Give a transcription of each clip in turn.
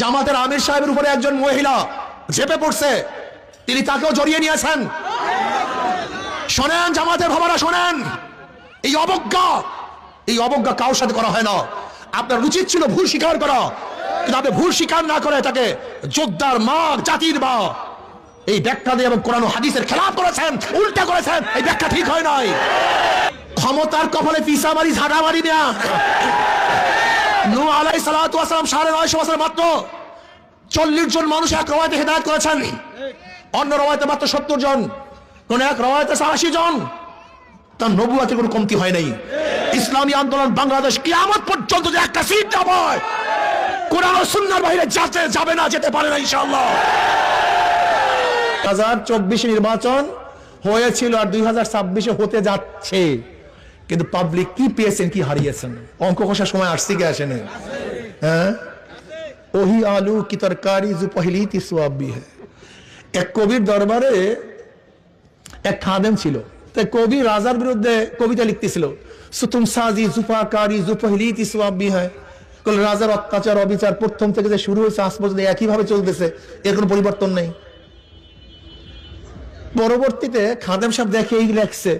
জামাতের আমির সাহেবের উপরে একজন মহিলা ঝেপে পড়ছে, তিনি তাকেও জড়িয়ে নিয়েছেন। শোনেন জামাতের ভাবারা, শোনেন, এই অবজ্ঞা কারোর সাথে করা হয় না। আপনার উচিত ছিল ভুল স্বীকার করা, কিন্তু আপনি ভুল স্বীকার না করে তাকে যোদ্ধার মা, জাতির মা এই ব্যাখ্যা দিয়ে এবং কোরআন ও হাদিসের খেলাফ করেছেন, উল্টা করেছেন। এই ব্যাখ্যা ঠিক হয় নাই। ক্ষমতার কপালে পিসা মারি, ঝাড়া মারি না। নূহ আলাইহিস সালাতু ওয়াস সালাম 950 বছর মাত্র 40 জন মানুষ এক রওয়ায়াতে হেদায়েত করেছেন, অন্য রওয়ায়াতে মাত্র 70 জন, কোন এক রওয়ায়াতে 80 জন। তার নবুয়তের কোনো কমতি হয় নাই। ইসলামী আন্দোলন বাংলাদেশ কিয়ামত পর্যন্ত যে একটা সিট না পায়, কোরআন ও সুন্নাহর বাইরে যাবে না, যেতে পারে না ইনশাআল্লাহ। 2024 নির্বাচন হয়েছিল আর 2026 হতে যাচ্ছে, কিন্তু পাবলিক কি পেয়েছেন, কি হারিয়েছেন? অঙ্ক কষার সময় আসছে কি আসে না? হ্যাঁ, ওহি আলু কি তরকারি জু পহলি তি সোয়াবি হ্যায়। এক কবির দরবারে এক খাদেম ছিল, তাই কবি রাজার বিরুদ্ধে কবিতা লিখতেছিল। সুতুম সাজি জুফাকারি জু পহলি তি সোয়াবি হ্যায়। রাজার অত্যাচার অবিচার প্রথম থেকে যে শুরু হয়েছে আজ পর্যন্ত একইভাবে চলতেছে, এর কোনো পরিবর্তন নেই। পরবর্তীতে খাদেম সাহেব দেখে এই লেখছে,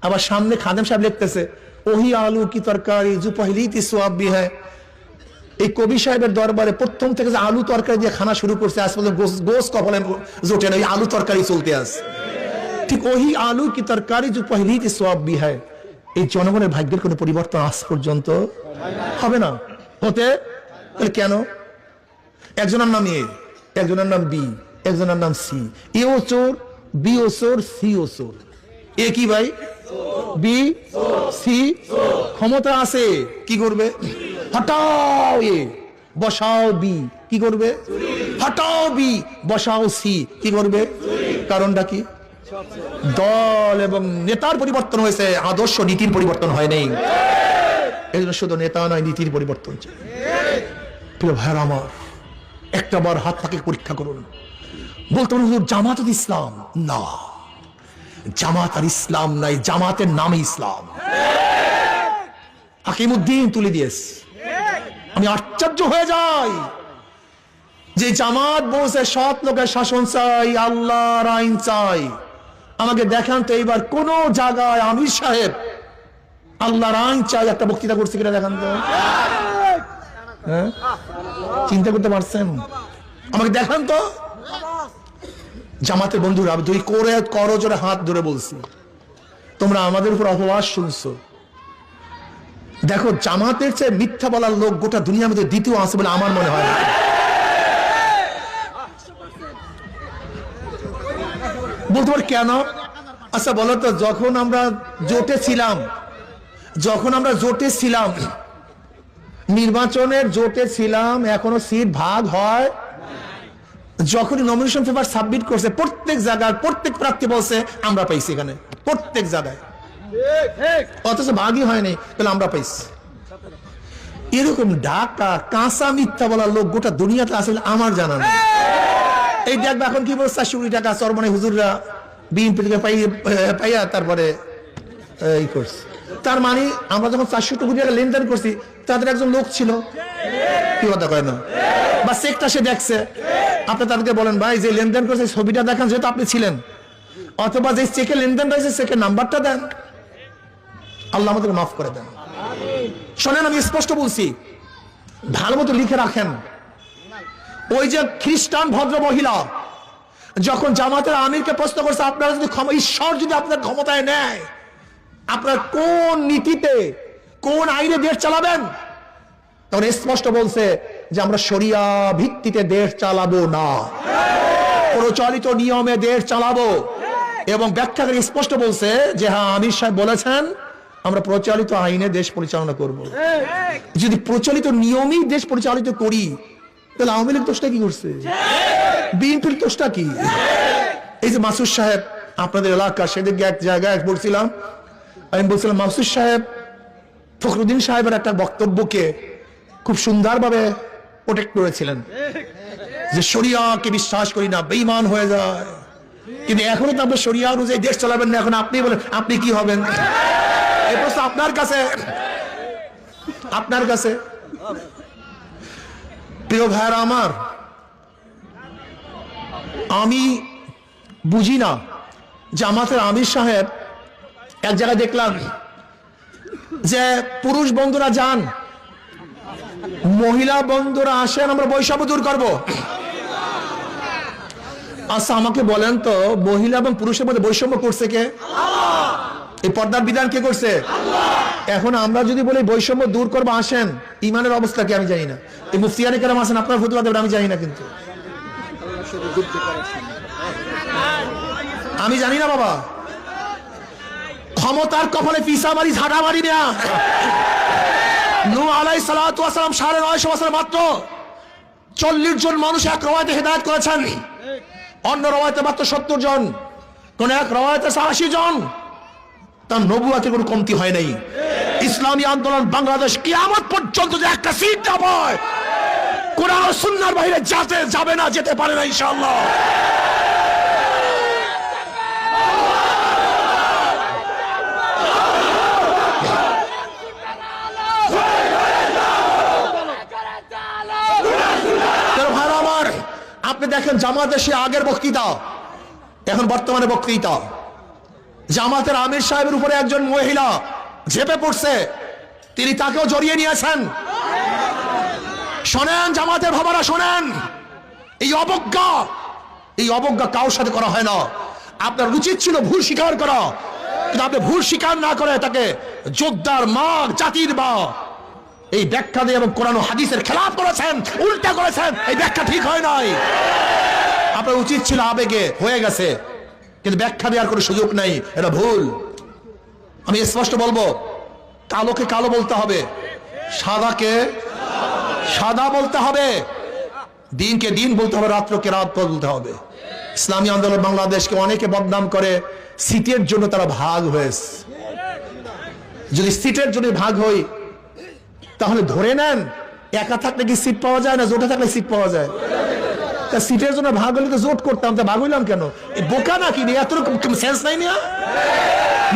আবার সামনে খাদেম সাহেব লিখতেছে ওহি আলু কি তরকারি জু পহলি তি সোয়াবি হ্যায়। এই কবি সাহেবের দরবারে প্রথম থেকে যে আলু তরকারি দিয়ে খানা শুরু করছে, আজ পর্যন্ত গোস কপালে জোটে না, ওই আলু তরকারি চলতে আছে। ঠিক ওহি আলু কি তরকারি জু পহলি তি সোয়াবি হ্যায়। এই জনগণের ভাগ্যের কোনো পরিবর্তন আজ পর্যন্ত হবে না, হতে কেন? একজনের নাম এ, একজনের নাম বি, একজনের নাম সি। এ ও চোর, বি ও চোর, সি ও চোর। এ কি ভাই? B, C. ক্ষমতা আছে, কি করবে? হটাও এ, বসাও বি, কি করবে? হটাও বি, বসাও সি, কি করবে? কারণটা কি? দল এবং নেতার পরিবর্তন হয়েছে, আদর্শ নীতির পরিবর্তন হয় নাই। এই জন্য শুধু নেতা নয়, নীতির পরিবর্তন চাই। প্রিয় ভাইরা আমার, একটা বার হাত থাকে পরীক্ষা করুন। বলতে হুজুর জামাত ইসলাম না, জামাত আর ইসলাম নাই, জামাতের নামে ইসলাম। হাকিমউদ্দিন তুলে দিয়েছে। আমি আশ্চর্য হয়ে যাই যে জামাত বলছে সৎ লোকের শাসন চাই, আল্লাহর আইন চাই। আমাকে দেখান তো এইবার কোন জায়গায় আমির সাহেব আল্লাহর আইন চাই একটা বক্তৃতা করছে কিনা দেখান তো। হ্যাঁ, চিন্তা করতে পারছেন? আমাকে দেখান তো। জামাতের বন্ধুরা, দুই করে করো জোরে হাত ধরে বলছি, তোমরা আমাদের উপর অপবাদ শুনছো। দেখো, জামাতের চেয়ে মিথ্যা বলার লোক গোটা দুনিয়ার মধ্যে দ্বিতীয় আছে বলে আমার মনে হয় না। বলতে পার কেন? আচ্ছা বলো তো, যখন আমরা জোটে ছিলাম, নির্বাচনের জোটে ছিলাম, এখনো সিট ভাগ হয়। যখন নমিনেশন পেপার সাবমিট করছে, প্রত্যেক জায়গায় প্রত্যেক প্রার্থী বলছে আমরা পাইছি, এখানে প্রত্যেক জায়গায়, অথচ ভাগই হয়নি, তাহলে আমরা পাইছি। এরকম ডাকা কাঁচা মিথ্যা বলার লোক গোটা দুনিয়াতে আছে আমার জানা নেই। এই দেখবে এখন কি বলছে, 400 কোটি টাকা চরমনে হুজুররা বিএনপি থেকে পাইয়া তারপরে এই করছে। তার মানে আমরা যখন 400 কোটি টাকা লেনদেন করছি, তাদের একজন লোক ছিল, কি কথা কয় না, বা চেকটা সে দেখছে। আপনি তাদেরকে বলেন ভাই যে লেনদেন করছে ছবিটা দেখান, যেহেতু আপনি ছিলেন, অথবা যে চেকে লেনদেন রয়েছে চেকের নাম্বারটা দেন। আল্লাহ আমাদের মাফ করে দেন। শোনেন, আমি স্পষ্ট বলছি, ভালো মতো লিখে রাখেন। ওই যে খ্রিস্টান ভদ্র মহিলা যখন জামাতের আমিরকে প্রশ্ন করছে, আপনারা যদি ঈশ্বর যদি আপনার ক্ষমতায় নেয়, আপনার কোন নীতিতে কোন আইনে দেশ চালাবেন? তখন স্পষ্ট বলছে যে আমরা শরিয়া ভিত্তিতে দেশ চালাবো না, প্রচলিত নিয়মে দেশ চালাবো। এবং ব্যাখ্যা করে স্পষ্ট বলছে যে হ্যাঁ, আমির সাহেব বলেছেন আমরা প্রচলিত আইনে দেশ পরিচালনা করব। যদি প্রচলিত নিয়মেই দেশ পরিচালিত করি, তাহলে আওয়ামী লীগ দোষটা কি করছে? বিএনপির দোষটা কি? এই যে মাসুদ সাহেব আপনাদের এলাকা, সেদিকে এক জায়গায় বলছিলাম, আমি বলছিলাম মাসুদ সাহেব ফখরুদ্দিন সাহেবের একটা বক্তব্যকে খুব সুন্দরভাবে প্রোটেক্ট করেছিলেন যে শরিয়াকে বিশ্বাস করি না, বেঈমান হয়ে যায়। কিন্তু এখনো তো আপনি শরিয়া অনুযায়ী দেশ চালাবেন না, এখন আপনি বলেন আপনি কি হবেন? এই প্রশ্ন আপনার কাছে। প্রিয় ভাইরা আমার, আমি বুঝি না জামাতের আমির সাহেব এক জায়গায় দেখলাম যে পুরুষ বন্ধুরা যান, মহিলা বন্ধুরা আসেন, আমরা বৈষম্য দূর করবো। আচ্ছা আমাকে বলেন তো, মহিলা এবং পুরুষের মধ্যে বৈষম্য করছে কে? এই পর্দার বিধান কে করছে? এখন আমরা যদি বলি বৈষম্য দূর করবো, আসেন, ইমানের অবস্থা কি আমি জানি না। এই মুফতিয়ানি কেরাম আসেন, আপনার ফতোয়া দেবেন আমি জানি না, কিন্তু আমি জানি না বাবা। ক্ষমতার কপালে পিসা মারি, ঝাঁটা মারি না। নূহ আলাইহিস সালাতু ওয়াস সালাম 950 বছর মাত্র 40 জন মানুষ এক রওয়ায়াতে হেদায়েত করেছেন, অন্য রওয়ায়াতে মাত্র 70 জন, কোন এক রওয়ায়াতে 80 জন। তার নবুয়তের কোনো কমতি হয় নাই। ইসলামী আন্দোলন বাংলাদেশ কিয়ামত পর্যন্ত যে একটা সিট না পায়, কোরআন ও সুন্নাহর বাইরে যাবে না, যেতে পারে না ইনশাআল্লাহ। আপনি দেখেন জামাতের সে আগের বক্তৃতা, এখন বর্তমানে বক্তৃতা। জামাতের আমির সাহেবের উপরে একজন মহিলা ঝেপে পড়ছে, তিনি তাকেও জড়িয়ে নিয়েছেন। শোনেন জামাতের ভাবারা, শোনেন, এই অবজ্ঞা কারোর সাথে করা হয় না। আপনার উচিত ছিল ভুল স্বীকার করা, কিন্তু আপনি ভুল স্বীকার না করে তাকে যোদ্ধার মা, জাতির মা, এই ব্যাখ্যা দিয়ে এবং কোরআন ও হাদিসের খেলাফ করেছেন, উল্টা করেছেন। এই ব্যাখ্যা ঠিক হয় নাই। আপনার উচিত ছিল, আবেগে হয়ে গেছে, কিন্তু ব্যাখ্যা দেওয়ার কোনো সুযোগ নাই, এটা ভুল। আমি স্পষ্ট বলবো, কালোকে কালো বলতে হবে, সাদাকে সাদা বলতে হবে, দিনকে দিন বলতে হবে, রাত্রকে রাত বলতে হবে। ইসলামী আন্দোলন বাংলাদেশকে অনেকে বদনাম করে সিটের জন্য, তারা ভাগ হয়েছে। যদি সিটের জন্য ভাগ হই, তাহলে ধরে নেন একা থাকলে কি সিট পাওয়া যায় না, জোটে থাকলে সিট পাওয়া যায়? তা সিটের জন্য ভাগ হলে তো জোট করতাম, তা ভাগ হইলাম কেন? বোকা নাকি? এতটুকু সেন্স নাই না,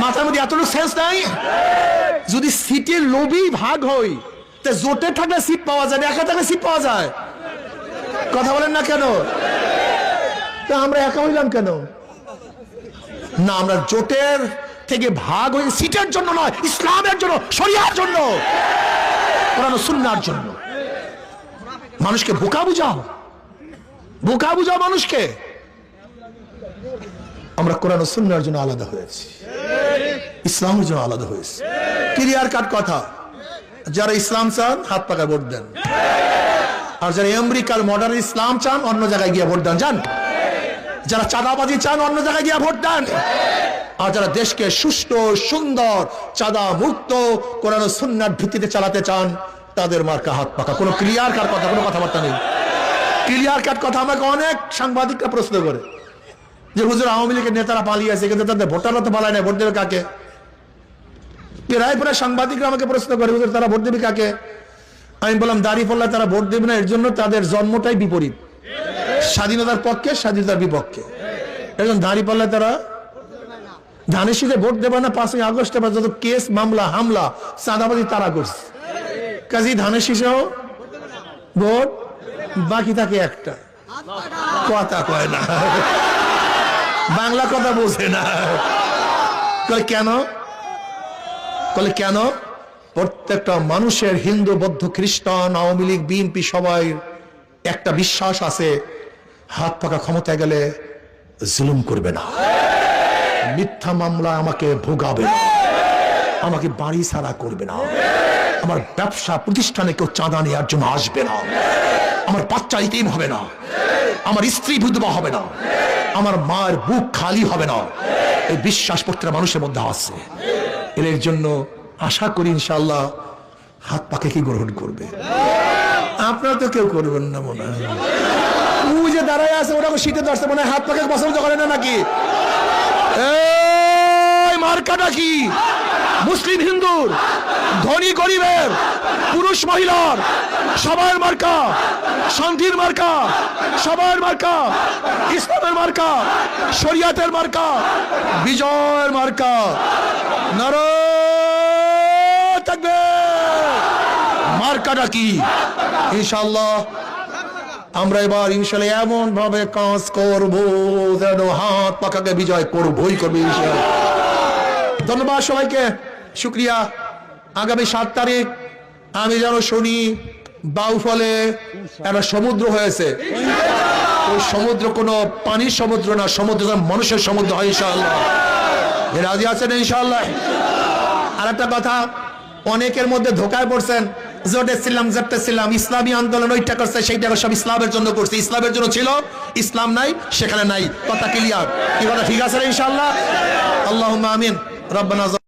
মাথার মধ্যে এতটুকু সেন্স নাই? যদি সিটের লোভী ভাগ হই, তা জোটে থাকলে সিট পাওয়া যায়, একা থাকলে সিট পাওয়া যায়? কথা বলেন না কেন? তা আমরা একা হইলাম কেন? না, আমরা জোটের থেকে ভাগ হই সিটের জন্য নয়, ইসলামের জন্য, শরিয়ার জন্য, কোরআন ও সুন্নাহর জন্য। মানুষকে বোকা বুঝাও মানুষকে। আমরা কোরআন ও সুন্নাহর জন্য আলাদা হয়েছি, ইসলামের জন্য আলাদা হয়েছি। ক্লিয়ার কাট কথা। যারা ইসলাম চান হাত পাকা ভোট দেন, আর যারা আমেরিকার মডার্ন ইসলাম চান অন্য জায়গায় গিয়ে ভোট দেন। যান। যারা চাঁদাবাজি চান অন্য জায়গায় গিয়ে ভোট দেন। আর যারা দেশকে সুষ্ঠু, সুন্দর, চাঁদা মুক্ত কোরআন ও সুন্নাহর ভিত্তিতে চালাতে চান, তাদের মার্কা হাত পাকা। কোনো ক্লিয়ার কাট কথা, কোনো কথাবার্তা নেই। ক্লিয়ার কাট কথা। আমাকে অনেক সাংবাদিকরা প্রশ্ন করে যে হুজুর আওয়ামী লীগের নেতারা পালিয়েছে, কিন্তু তাদের ভোটাররা তো পালায় না, ভোট দেবে কাকে? প্রায় সাংবাদিকরা আমাকে প্রশ্ন করে, হুজুর তারা ভোট দেবে কাকে? আমি বললাম, দাঁড়িপাল্লায় তারা ভোট দেবে না, এর জন্য তাদের জন্মটাই বিপরীত, স্বাধীনতার পক্ষে, স্বাধীনতার বিপক্ষে। একজন দাঁড়িপাল্লায় তারা ধানের শীতে ভোট দেবে না, 5ই আগস্টে যত কেস, মামলা, হামলা, চাঁদাবাজি তারা করছে, কাজী ধানের শীষেও ভোট বাকি থাকে একটা। কথা কয় না, বাংলা কথা বোঝে না। কেন? কেন? প্রত্যেকটা মানুষের, হিন্দু, বৌদ্ধ, খ্রিস্টান, আওয়ামী লীগ, বিএনপি, সবাই একটা বিশ্বাস আছে, হাত পাকা ক্ষমতায় গেলে জুলুম করবে না, মিথ্যা মামলা আমাকে ভোগাবে না, আমাকে বাড়ি ছাড়া করবে না, আমার ব্যবসা প্রতিষ্ঠানে কেউ চাঁদা নেওয়ার জন্য আসবে না, আমার বাচ্চা ইতিম হবে না, আমার স্ত্রী বিধবা হবে না, আমার মায়ের বুক খালি হবে না। এই বিশ্বাস প্রত্যেকটা মানুষের মধ্যে আছে। এর জন্য আশা করি ইনশাআল্লাহ হাত পাকে কি গ্রহণ করবে। আপনারা তো কেউ করবেন না মনে হয়। ওই যে দাঁড়ায় আছে ওটা শীতে ধরছে মনে হয়, হাত পাকে পছন্দ করে না নাকি? এই মার্কাটা কি? মুসলিম হিন্দুর, ধনী গরিবের, পুরুষ মহিলার, সবার মার্কা, শান্তির মার্কা, সবার মার্কা, ইসলামের মার্কা, শরিয়াতের মার্কা, বিজয়ের মার্কা। নারায়ে তাকবীর। মার্কাটা কি? ইনশাআল্লাহ আমরা এবার ইনশাআল্লাহ এমন ভাবে কাজ করব যেন হাত পাকাকে বিজয় করবই করবে ইনশাআল্লাহ। ধন্যবাদ সবাইকে, শুকরিয়া। আগামী 7 তারিখ আমি যেন শুনি বাউফলে একটা সমুদ্র হয়েছে। ওই সমুদ্র কোনো পানির সমুদ্র না, সমুদ্র মানুষের সমুদ্র হয় ইনশাআল্লাহ। রাজি আছেন ইনশাআল্লাহ? আর একটা কথা, অনেকের মধ্যে ধোকায় পড়ছেন, জোটেছিলাম ইসলামী আন্দোলন ওইটা করছে সেইটা সব ইসলামের জন্য করছে, ইসলামের জন্য ছিল, ইসলাম নাই সেখানে নাই। কথা ক্লিয়ার? কি কথা ঠিক আছে ইনশাআল্লাহ? আল্লাহুম্মা আমিন। রব্বানা